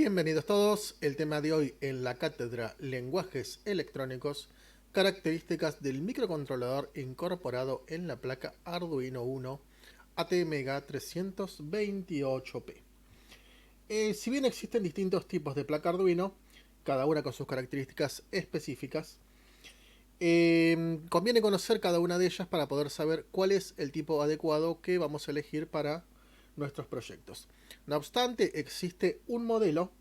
Bienvenidos todos. El tema de hoy en la cátedra Lenguajes Electrónicos, características del microcontrolador incorporado en la placa Arduino Uno ATmega 328P. Si bien existen distintos tipos de placa Arduino, cada una con sus características específicas, conviene conocer cada una de ellas para poder saber cuál es el tipo adecuado que vamos a elegir para nuestros proyectos. No obstante, existe un modelo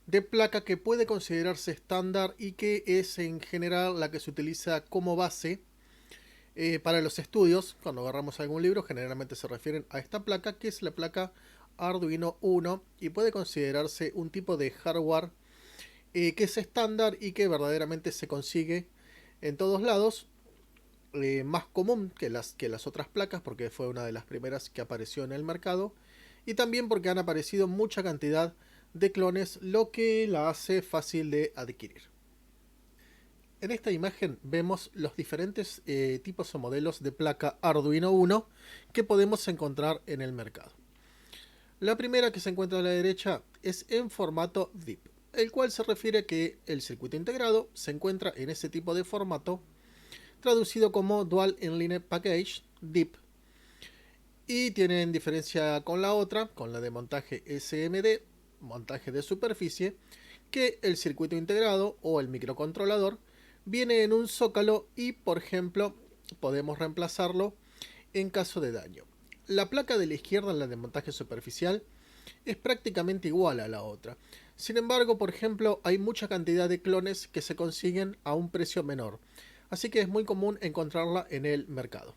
de placa que puede considerarse estándar y que es en general la que se utiliza como base para los estudios. Cuando agarramos algún libro, generalmente se refieren a esta placa, que es la placa Arduino Uno, y puede considerarse un tipo de hardware que es estándar y que verdaderamente se consigue en todos lados. Más común que las otras placas, porque fue una de las primeras que apareció en el mercado, y también porque han aparecido mucha cantidad de clones, lo que la hace fácil de adquirir. En esta imagen vemos los diferentes tipos o modelos de placa Arduino Uno que podemos encontrar en el mercado. La primera, que se encuentra a la derecha, es en formato DIP, el cual se refiere a que el circuito integrado se encuentra en ese tipo de formato, traducido como Dual Inline Package DIP, y tienen diferencia con la otra, con la de montaje SMD, montaje de superficie, que el circuito integrado o el microcontrolador viene en un zócalo y, por ejemplo, podemos reemplazarlo en caso de daño. La placa de la izquierda, la de montaje superficial, es prácticamente igual a la otra. Sin embargo, por ejemplo, hay mucha cantidad de clones que se consiguen a un precio menor, así que es muy común encontrarla en el mercado.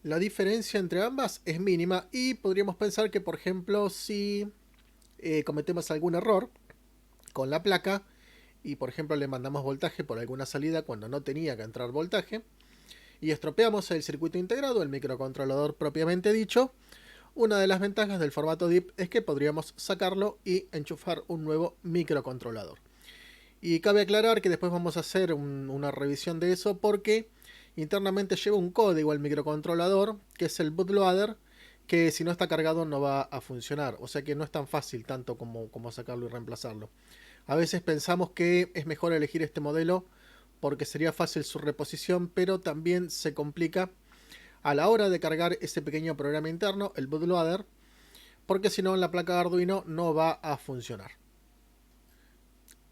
La diferencia entre ambas es mínima y podríamos pensar que, por ejemplo, si cometemos algún error con la placa y, por ejemplo, le mandamos voltaje por alguna salida cuando no tenía que entrar voltaje y estropeamos el circuito integrado, el microcontrolador propiamente dicho, una de las ventajas del formato DIP es que podríamos sacarlo y enchufar un nuevo microcontrolador. Y cabe aclarar que después vamos a hacer una revisión de eso, porque internamente lleva un código al microcontrolador, que es el bootloader, que si no está cargado no va a funcionar. O sea que no es tan fácil tanto como sacarlo y reemplazarlo. A veces pensamos que es mejor elegir este modelo porque sería fácil su reposición, pero también se complica a la hora de cargar ese pequeño programa interno, el bootloader, porque si no, en la placa Arduino no va a funcionar.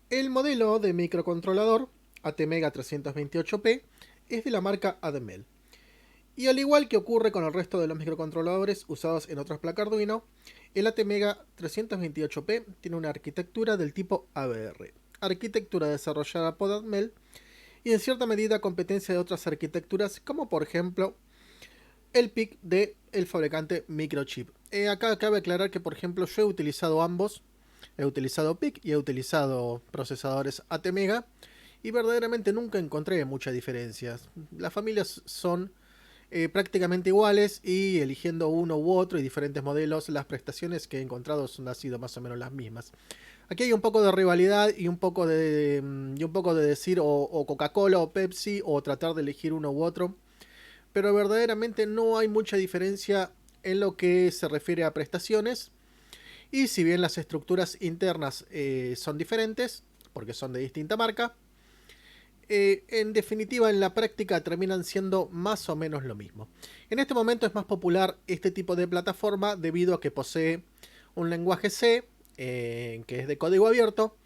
El modelo de microcontrolador ATmega 328P es de la marca Admel. Y al igual que ocurre con el resto de los microcontroladores usados en otras placas Arduino, el ATmega 328P tiene una arquitectura del tipo ABR, arquitectura desarrollada por Admel, y en cierta medida competencia de otras arquitecturas, como por ejemplo el PIC del fabricante Microchip. Acá cabe aclarar que, por ejemplo, yo he utilizado ambos. He utilizado PIC y he utilizado procesadores ATmega, y verdaderamente nunca encontré muchas diferencias. Las familias son prácticamente iguales, y eligiendo uno u otro y diferentes modelos, las prestaciones que he encontrado han sido más o menos las mismas. Aquí hay un poco de rivalidad y un poco de decir o Coca-Cola o Pepsi, o tratar de elegir uno u otro, pero verdaderamente no hay mucha diferencia en lo que se refiere a prestaciones. Y si bien las estructuras internas son diferentes, porque son de distinta marca, en definitiva en la práctica terminan siendo más o menos lo mismo. En este momento es más popular este tipo de plataforma debido a que posee un lenguaje C, que es de código abierto.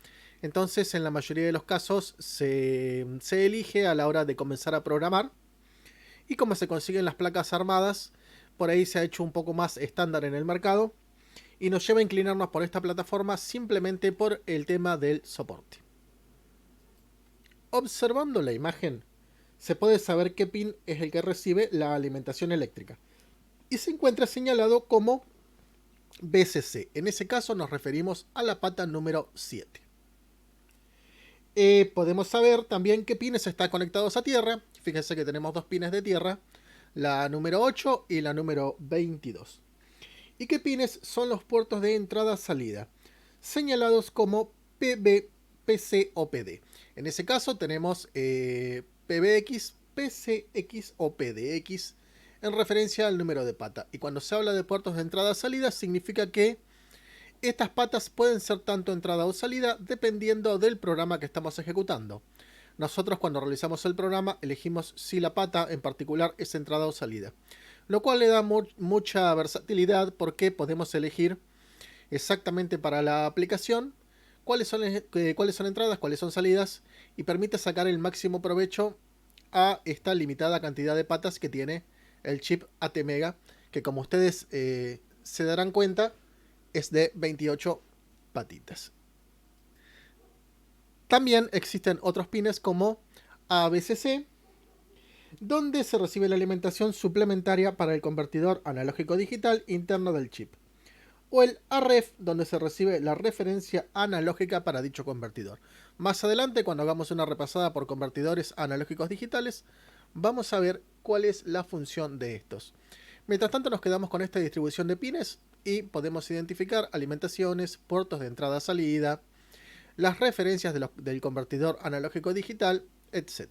Entonces, en la mayoría de los casos se elige a la hora de comenzar a programar. Y como se consiguen las placas armadas, por ahí se ha hecho un poco más estándar en el mercado, y nos lleva a inclinarnos por esta plataforma simplemente por el tema del soporte. Observando la imagen, se puede saber qué pin es el que recibe la alimentación eléctrica, y se encuentra señalado como VCC. En ese caso nos referimos a la pata número 7. Podemos saber también qué pines están conectados a tierra. Fíjense que tenemos dos pines de tierra, la número 8 y la número 22. ¿Y qué pines son los puertos de entrada-salida? Señalados como PB, PC o PD. En ese caso tenemos PBX, PCX o PDX en referencia al número de pata. Y cuando se habla de puertos de entrada-salida significa que Estas patas pueden ser tanto entrada o salida dependiendo del programa que estamos ejecutando. Nosotros cuando realizamos el programa elegimos si la pata en particular es entrada o salida, lo cual le da mucha versatilidad porque podemos elegir exactamente para la aplicación cuáles son entradas, cuáles son salidas y permite sacar el máximo provecho a esta limitada cantidad de patas que tiene el chip ATmega, que como ustedes se darán cuenta es de 28 patitas. También existen otros pines como ABCC, donde se recibe la alimentación suplementaria para el convertidor analógico digital interno del chip, o el AREF, donde se recibe la referencia analógica para dicho convertidor. Más adelante, cuando hagamos una repasada por convertidores analógicos digitales, vamos a ver cuál es la función de estos. Mientras tanto, nos quedamos con esta distribución de pines y podemos identificar alimentaciones, puertos de entrada-salida, las referencias del convertidor analógico digital, etc.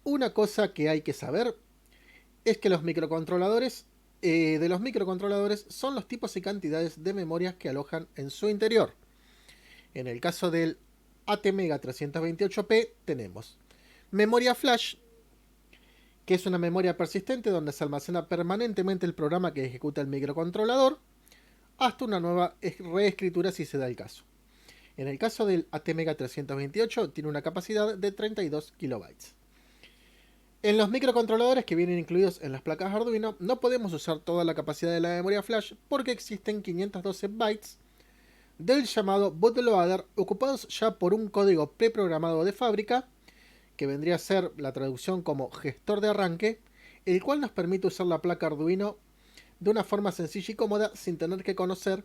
Una cosa que hay que saber es que los microcontroladores son los tipos y cantidades de memorias que alojan en su interior. En el caso del ATmega 328P tenemos memoria flash, que es una memoria persistente donde se almacena permanentemente el programa que ejecuta el microcontrolador, hasta una nueva reescritura si se da el caso. En el caso del ATmega 328 tiene una capacidad de 32 kilobytes. En los microcontroladores que vienen incluidos en las placas Arduino no podemos usar toda la capacidad de la memoria flash porque existen 512 bytes del llamado bootloader ocupados ya por un código preprogramado de fábrica, que vendría a ser la traducción como gestor de arranque, el cual nos permite usar la placa Arduino de una forma sencilla y cómoda sin tener que conocer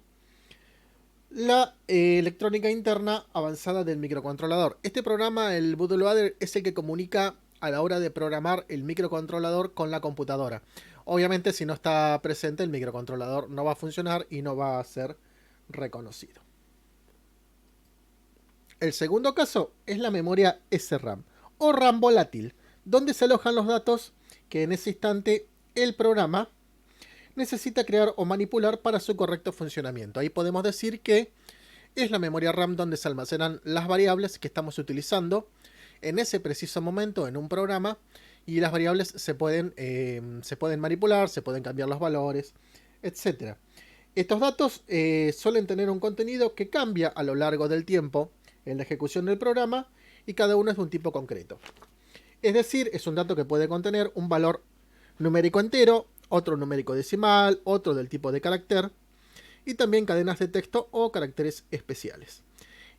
la electrónica interna avanzada del microcontrolador. Este programa, el bootloader, es el que comunica a la hora de programar el microcontrolador con la computadora. Obviamente, si no está presente, el microcontrolador no va a funcionar y no va a ser reconocido. El segundo caso es la memoria SRAM o RAM volátil, donde se alojan los datos que en ese instante el programa necesita crear o manipular para su correcto funcionamiento. Ahí podemos decir que es la memoria RAM donde se almacenan las variables que estamos utilizando en ese preciso momento en un programa, y las variables se pueden manipular, se pueden cambiar los valores, etc. Estos datos suelen tener un contenido que cambia a lo largo del tiempo en la ejecución del programa y cada uno es de un tipo concreto. Es decir, es un dato que puede contener un valor numérico entero, otro numérico decimal, otro del tipo de carácter y también cadenas de texto o caracteres especiales.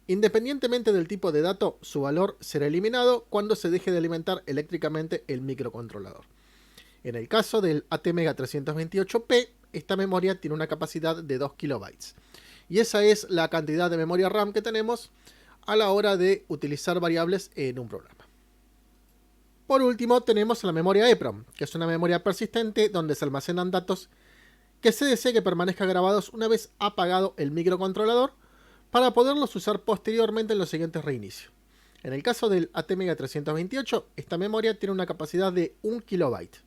Independientemente del tipo de dato, su valor será eliminado cuando se deje de alimentar eléctricamente el microcontrolador. En el caso del ATmega 328P, esta memoria tiene una capacidad de 2 kilobytes. Y esa es la cantidad de memoria RAM que tenemos a la hora de utilizar variables en un programa. Por último, tenemos la memoria EPROM, que es una memoria persistente donde se almacenan datos que se desea que permanezcan grabados una vez apagado el microcontrolador, para poderlos usar posteriormente en los siguientes reinicios. En el caso del ATmega 328, esta memoria tiene una capacidad de 1 kilobyte,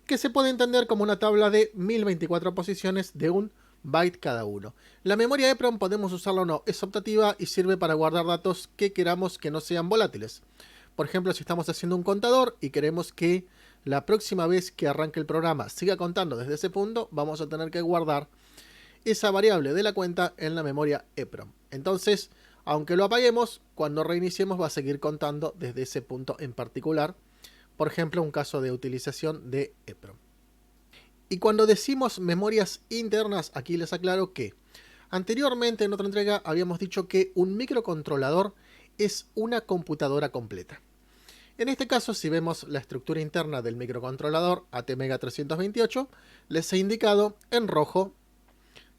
que se puede entender como una tabla de 1024 posiciones de 1 byte cada uno. La memoria EPROM podemos usarla o no, es optativa y sirve para guardar datos que queramos que no sean volátiles. Por ejemplo, si estamos haciendo un contador y queremos que la próxima vez que arranque el programa siga contando desde ese punto, vamos a tener que guardar esa variable de la cuenta en la memoria EPROM. Entonces, aunque lo apaguemos, cuando reiniciemos va a seguir contando desde ese punto en particular. Por ejemplo, un caso de utilización de EPROM. Y cuando decimos memorias internas, aquí les aclaro que anteriormente en otra entrega habíamos dicho que un microcontrolador es una computadora completa. En este caso, si vemos la estructura interna del microcontrolador ATmega 328, les he indicado en rojo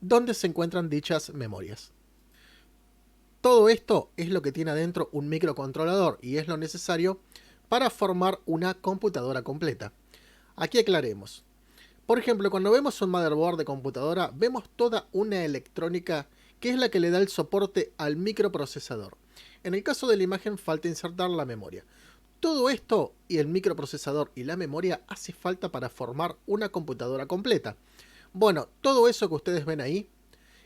dónde se encuentran dichas memorias. Todo esto es lo que tiene adentro un microcontrolador y es lo necesario para formar una computadora completa. Aquí aclaremos. Por ejemplo, cuando vemos un motherboard de computadora, vemos toda una electrónica que es la que le da el soporte al microprocesador. En el caso de la imagen falta insertar la memoria. Todo esto y el microprocesador y la memoria hace falta para formar una computadora completa. Bueno, todo eso que ustedes ven ahí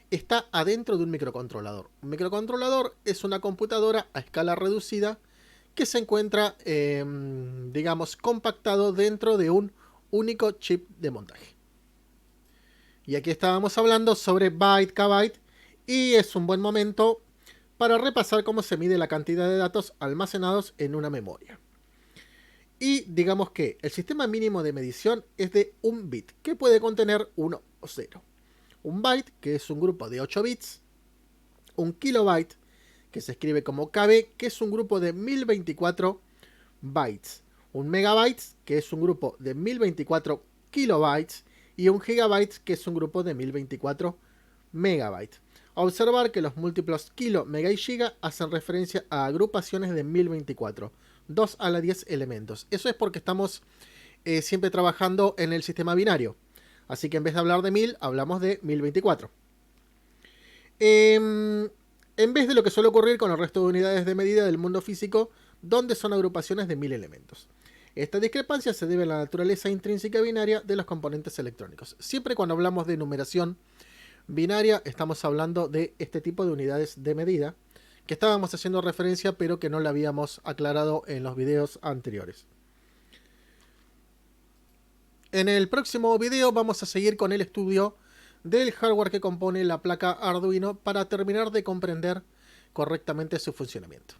está adentro de un microcontrolador. Un microcontrolador es una computadora a escala reducida que se encuentra, digamos, compactado dentro de un único chip de montaje. Y aquí estábamos hablando sobre byte k byte y es un buen momento para repasar cómo se mide la cantidad de datos almacenados en una memoria. Y digamos que el sistema mínimo de medición es de un bit, que puede contener 1 o 0. Un byte, que es un grupo de 8 bits. Un kilobyte, que se escribe como KB, que es un grupo de 1024 bytes. Un megabyte, que es un grupo de 1024 kilobytes. Y un gigabyte, que es un grupo de 1024 megabytes. Observar que los múltiplos kilo, mega y giga hacen referencia a agrupaciones de 1024. 2 a la 10 elementos. Eso es porque estamos siempre trabajando en el sistema binario. Así que en vez de hablar de 1000, hablamos de 1024. En vez de lo que suele ocurrir con el resto de unidades de medida del mundo físico, donde son agrupaciones de 1000 elementos. Esta discrepancia se debe a la naturaleza intrínseca binaria de los componentes electrónicos. Siempre cuando hablamos de numeración binaria, estamos hablando de este tipo de unidades de medida, que estábamos haciendo referencia, pero que no la habíamos aclarado en los videos anteriores. En el próximo video vamos a seguir con el estudio del hardware que compone la placa Arduino para terminar de comprender correctamente su funcionamiento.